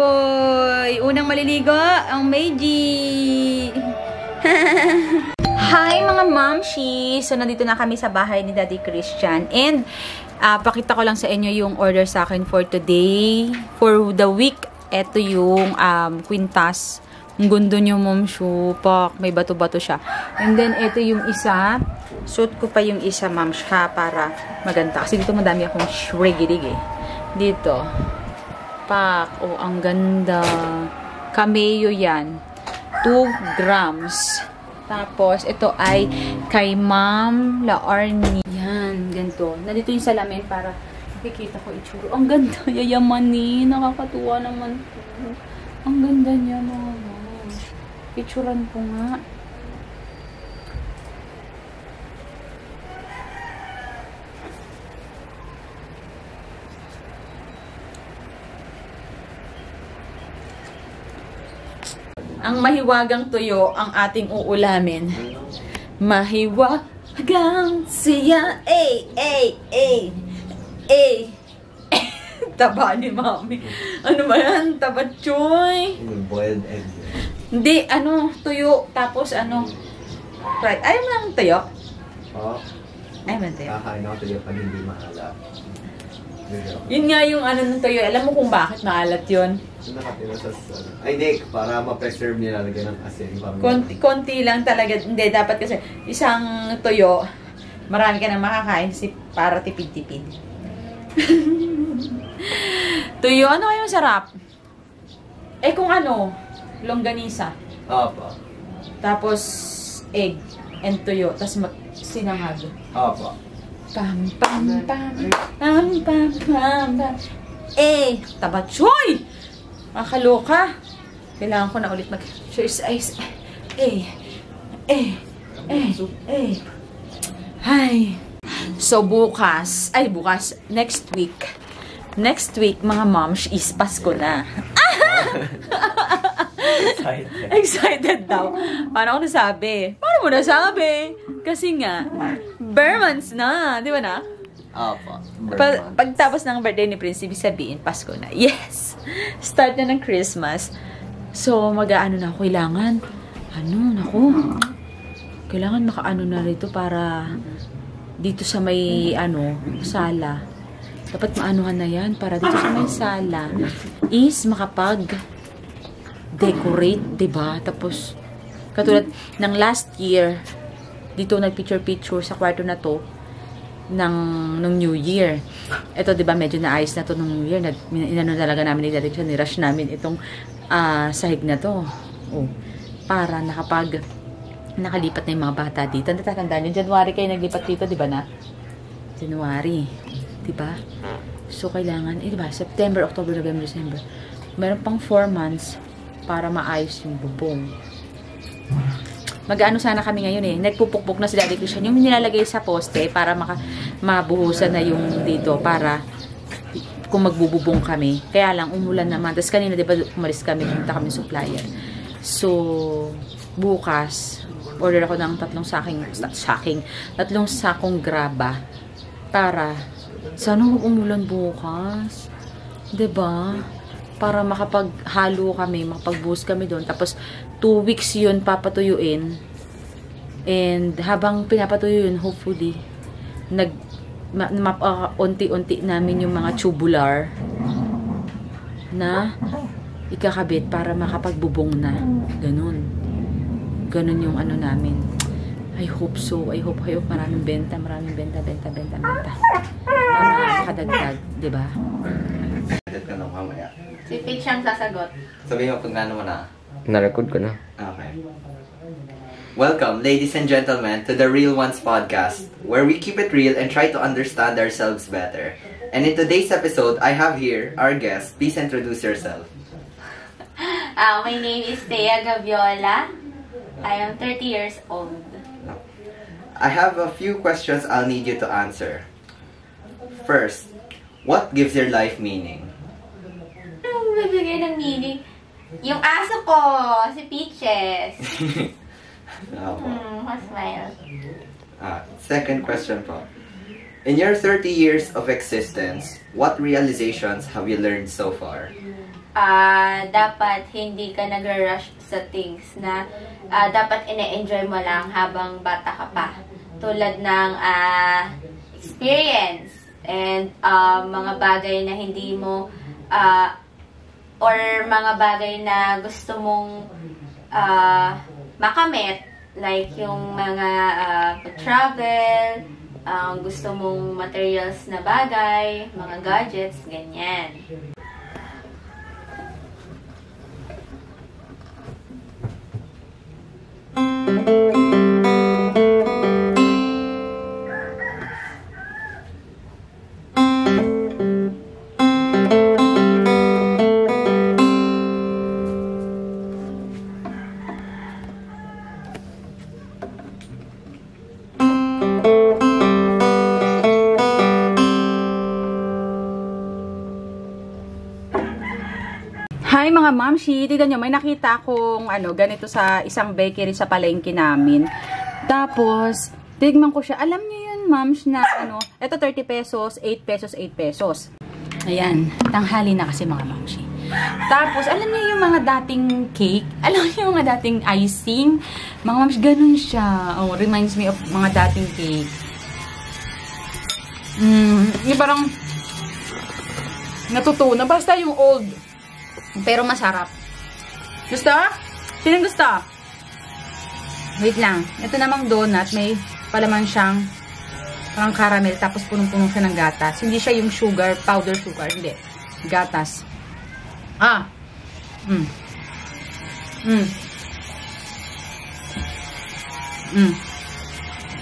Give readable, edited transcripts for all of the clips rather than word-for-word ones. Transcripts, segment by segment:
boy! Unang maliligo, ang Meiji! Hi mga mamshi! So, nandito na kami sa bahay ni Daddy Christian. And, pakita ko lang sa inyo yung order sa akin for today. For the week, ito yung quintas. Ang gundo nyo, mamshu. Pak, may bato-bato siya. And then, ito yung isa. Suot ko pa yung isa, mamsha, para maganda. Kasi dito madami akong shrigidig eh. Dito. Pak. Oh, ang ganda. Cameo yan. 2 grams. Tapos, ito ay kay Ma'am La Arnie. Yan, ganito. Nandito yung salamin para makikita ko itsuro. Ang ganda. Yayamanin. Nakakatuwa naman po. Ang ganda niya, mga mama. Picturean ko nga. Ang mahiwagang tuyo ang ating uulamin. Mahiwagang siya. Taba ni mami. Ano ba yan? Taba choy. Boiled egg. Hindi, tuyo. Tapos fried. Ayaw mo lang tuyo? Oo. Ayaw mo lang tuyo? Kakain ako tuyo pag hindi maalat. Yun nga yung ng tuyo. Alam mo kung bakit maalat yun? Nakatira sa ay, Nick, para ma-preserve nila lagyan ng asin. Konti lang talaga. Hindi, dapat kasi isang tuyo, marami ka nang makakain para tipid-tipid. Tuyo, ano kayo masarap? Eh kung longganisa. Opo. Tapos, egg and tuyo. Tapos sinangag. Opo. Pam, pam, pam. Pam, pam, pam, pam. Tabachoy! Makakaloka. Kailangan ko na ulit mag-choice ice. Hi. So, next week, mga moms, is Pasko na. Excited daw. Paano ko nasabi? Paano mo nasabi? Kasi nga, bare months na. Di ba na? Opo. Pagtapos ng birthday ni Prince, ibig sabihin, Pasko na. Yes! Start na ng Christmas. So, mag-aano na ako. Kailangan maka-ano na rito para dito sa may, sala. Dapat maanuhan na yan para dito sa may sala is makapag-decorate, diba? Tapos, katulad ng last year, dito nag-picture-picture sa kwarto na to, nung New Year. Ito, di ba, medyo naayos na to nung New Year. Inano talaga namin ni Daddy, nirush namin itong sahig na to. Oh, para nakalipat na yung mga bata dito. Natatandaan yung January kayo naglipat dito, di ba na? January. Di ba? So, kailangan, di ba, September, October, November, December. Meron pang 4 months para maayos yung bubong. Mag-ano sana kami ngayon eh. Nagpupukpok na si Daddy Christian. Yung nilalagay sa poste para mabuhusan na yung dito para kung magbububong kami. Kaya lang, umulan naman. Tapos kanina, di ba, umalis kami. Pumunta kami supplier. So, bukas, order ako ng 3 sakong graba para sana huwag umulan bukas. Di ba? Para makapaghalo kami, makapagbuhos kami doon. Tapos, 2 weeks yun papatuyuin. And habang pinapatuyo yun, hopefully, unti-unti namin yung mga tubular na ikakabit para makapagbubong na. Ganun yung namin. I hope so. I hope maraming benta. Para makadagdag. Diba? Edit ka nung mamaya. Si Pete siyang sasagot. Sabihin mo kung gano'n mo na. Na-record ko na. Okay. Welcome, ladies and gentlemen, to the Real Ones podcast, where we keep it real and try to understand ourselves better. And in today's episode, I have here our guest. Please introduce yourself. My name is Thea Gaviola. I am 30 years old. I have a few questions I'll need you to answer. First, what gives your life meaning? Anong bibigay ng meaning? Yung aso ko, si Peaches. Smile. Second question po. In your 30 years of existence, what realizations have you learned so far? dapat hindi ka nag-rush sa things na dapat ine-enjoy mo lang habang bata ka pa. Tulad ng experience and mga bagay na hindi mo or mga bagay na gusto mong makamit, like yung mga travel, gusto mong materials na bagay, mga gadgets, ganyan. Hi mga mamshi, tignan nyo, may nakita akong ganito sa isang bakery sa palengke namin. Tapos, tignan ko siya. Alam niyo yun, mams, na ito 30 pesos, 8 pesos, 8 pesos. Ayan, tanghali na kasi mga mamshi. Tapos, alam niyo yung mga dating cake? Alam niyo yung mga dating icing? Mga mamshi, ganun siya. Oh, reminds me of mga dating cake. Yung parang natutunan. Basta yung old. Pero masarap. Gusto? Sinong gusto? Wait lang. Ito namang donut. May palaman siyang parang caramel. Tapos punong-punong siya ng gatas. Hindi siya yung sugar, powder sugar. Hindi. Gatas.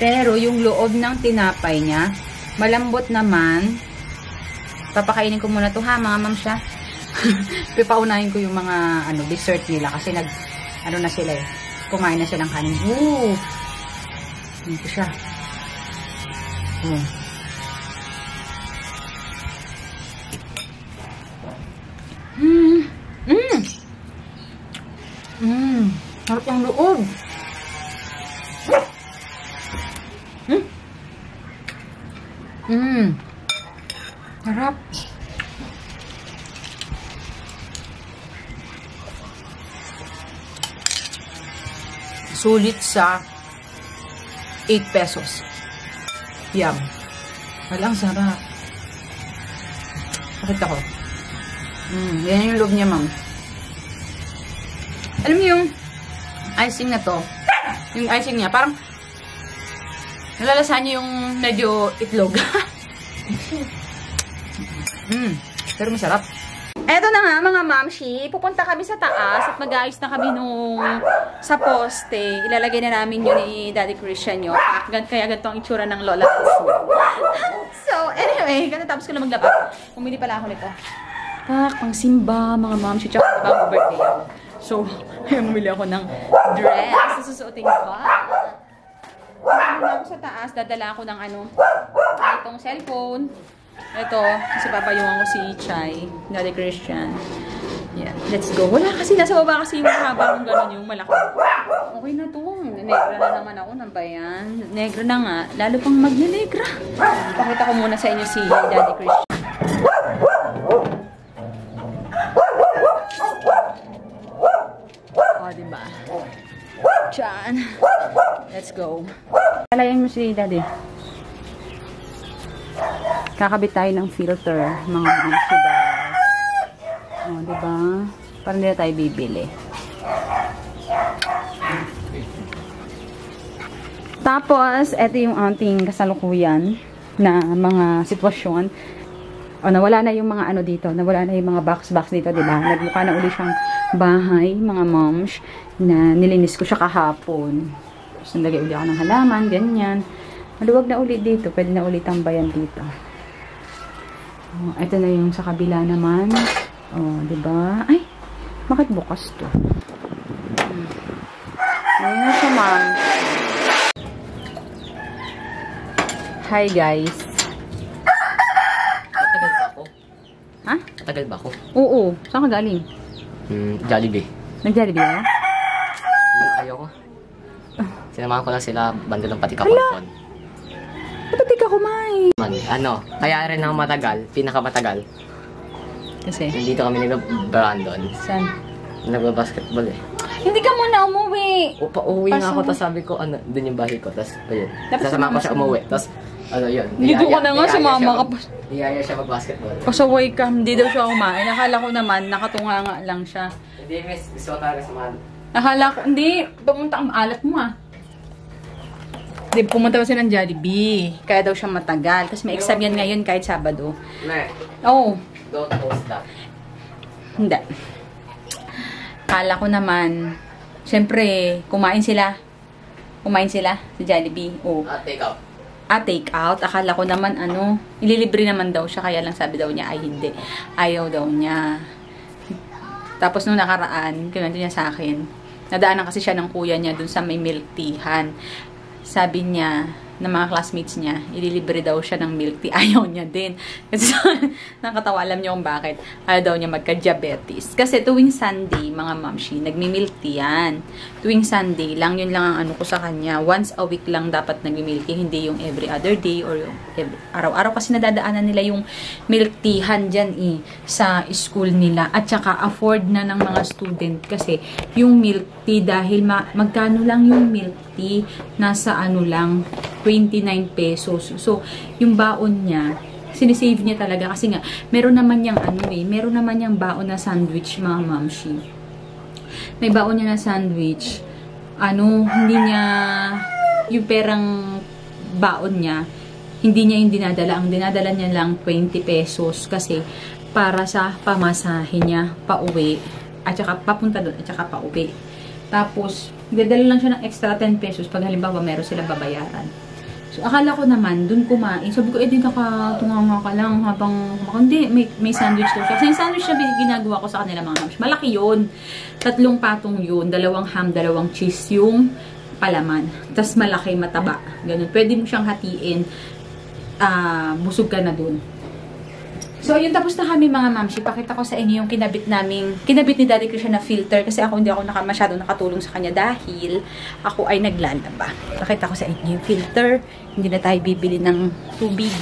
Pero yung loob ng tinapay niya, malambot naman. Papakainin ko muna to ha, mga ma'am siya. Pipaunahin ko yung mga dessert nila kasi na sila eh. Kumain na silang kanin. Woo! Ito siya. Harap ang loob. Harap. Sulit sa 8 pesos. Yum. Walang sarap. Pakita ko. Yan yung loob niya, ma'am. Alam niyo yung icing na to. Yung icing niya, parang nalalasahan niyo yung medyo itlog. Pero masarap. Eto na nga mga mamshi, pupunta kami sa taas at mag-aayos na kami nung sa poste. Ilalagay na namin yun ni Daddy Christian yun. Kaya ganito ang itsura ng lola. So, anyway, ganito tapos ko na maglaba. Pumili pala ako nito. Pang simba, mga mamshi, tsaka bagong birthday ako. So, bumili ako ng dress na susuotin ko. Pumunta ako sa taas, dadala ako ng itong cellphone. Ito, kasi papayungan ko si Chai, Daddy Christian. Yeah, let's go. Wala kasi, nasa baba kasi yung haba kung gano'n yung malaki. Okay na to. Negra na naman ako. Nang ba yan? Negra na nga. Lalo pang magnenegra. Pakita ko muna sa inyo si Daddy Christian. O, diba? Diyan. Let's go. Alayan mo si Daddy. Kakabit tayo ng filter, mga sugar. O, diba? Parang hindi na tayo bibili. Tapos, ito yung ating kasalukuyan na mga sitwasyon. O, nawala na yung mga dito. Nawala na yung mga box dito, diba? Nagmukha na uli siyang bahay, mga moms, na nilinis ko siya kahapon. Tapos, nalagay uli ako ng halaman, ganyan. Maluwag na ulit dito. Pwede na ulit tambayan dito. Oh, ito na yung sa kabila naman. Oh, diba? Ay, bakit bukas to? Ayan na siya, ma'am. Hi, guys. Matagal ba ako? Ha? Matagal ba ako? Oo. Saan ka galing? Jollibee. Nag-Jollibee ako? Ayoko. Sinamahan ko lang sila, bando ng pati kapalpon. Ba't di ka kumain? Kaya rin ang matagal, pinakamatagal. Kasi? Nandito kami nag-Brandon. Saan? Nagba-basketball eh. Hindi ka muna umuwi. Pauwi nga ako, tapos sabi ko, dun yung bahay ko, tapos, ayun. Sasama ko siya umuwi, tapos, yun. Dito ka na nga, sumama ka pa. Iyaya siya mag-basketball. Pasaway ka, hindi daw siya kumain. Nakala ko naman, nakatunga nga lang siya. Hindi, miss. Gusto ko talaga sumama. Nakala ko, hindi. Pumunta ang alat mo Hindi, pumunta kasi ng Jollibee. Kaya daw siya matagal. Kasi may exam yan ngayon kahit Sabado. Ne, Oh. don't post that. Hindi. Kala ko naman, syempre, kumain sila. Kumain sila sa Jollibee. Oh. Take out. Take out. Akala ko naman, ililibre naman daw siya. Kaya lang sabi daw niya, ay hindi. Ayaw daw niya. Tapos nung nakaraan, kinento niya sa akin, nadaanan kasi siya ng kuya niya dun sa may milk teahan. Sabi niya, ng mga classmates niya, ililibre daw siya ng milk tea. Ayaw niya din. Kasi nakatawa, alam niyo kung bakit. Ayaw daw niya magka-diabetes. Kasi tuwing Sunday, mga mamshi, nagmi-milk tea yan. Tuwing Sunday lang, yun lang ang ko sa kanya. Once a week lang dapat nagmi-milk tea, hindi yung every other day or yung araw-araw. Kasi nadadaanan nila yung milk teahan dyan sa school nila. At saka afford na ng mga student. Kasi yung milk tea, dahil magkano lang yung milk tea, nasa lang, 29 pesos. So, yung baon niya, sinisave niya talaga kasi nga, meron naman yung meron naman yung baon na sandwich, mga mamshi. May baon niya na sandwich. Hindi niya, yung perang baon niya, hindi niya yung dinadala. Ang dinadala niya lang 20 pesos kasi para sa pamasahe niya, pauwi, at saka papunta doon, at saka pauwi. Tapos, dadala lang siya ng extra 10 pesos pag halimbawa meron sila babayaran. So, akala ko naman, dun kumain. Sabi ko, di nakatunga ka lang habang hindi, may sandwich daw siya. Kasi yung sandwich na ginagawa ko sa kanila mga mams, malaki yun. 3 patong yun, 2 ham, 2 cheese yung palaman. Tapos malaki, mataba. Ganun. Pwede mo siyang hatiin. Busog ka na dun. So, yun, tapos na kami mga mamshi. Pakita ko sa inyo yung kinabit ni Daddy Christian na filter kasi hindi ako masyado nakatulong sa kanya dahil ako ay naglalaba. Pakita ko sa inyo yung filter. Hindi na tayo bibili ng tubig.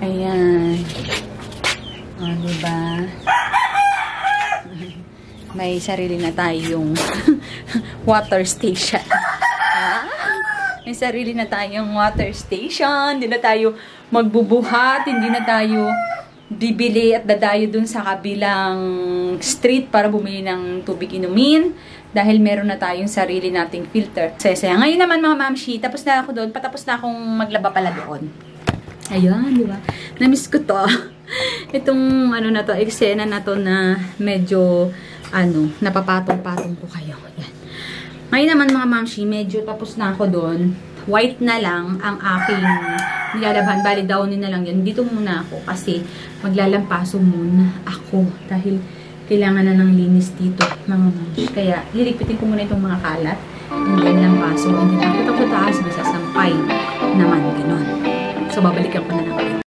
Ayan. Diba? May sarili na tayong water station. May sarili na tayong water station. Hindi na tayo magbubuhat. Hindi na tayo bibili at dadayo dun sa kabilang street para bumili ng tubig inumin dahil meron na tayong sarili nating filter. Saya-saya. Ngayon naman mga mamshi, tapos na ako doon. Patapos na akong maglaba pala doon. Ayun, di ba? Namiss ko to. Itong na to, eksena na to na medyo napapatong-patong ko kayo. Yan. Ngayon naman mga mamshi, medyo tapos na ako doon. White na lang ang aking nilalabhan. Bali, downin na lang yan. Dito muna ako kasi maglalampaso muna ako dahil kailangan na ng linis dito, mga mamshi. Kaya, liligpitin ko muna itong mga kalat and then lampaso. And then, nakita ko sa taas, masasampay naman, gano'n. So, babalikan ko na lang.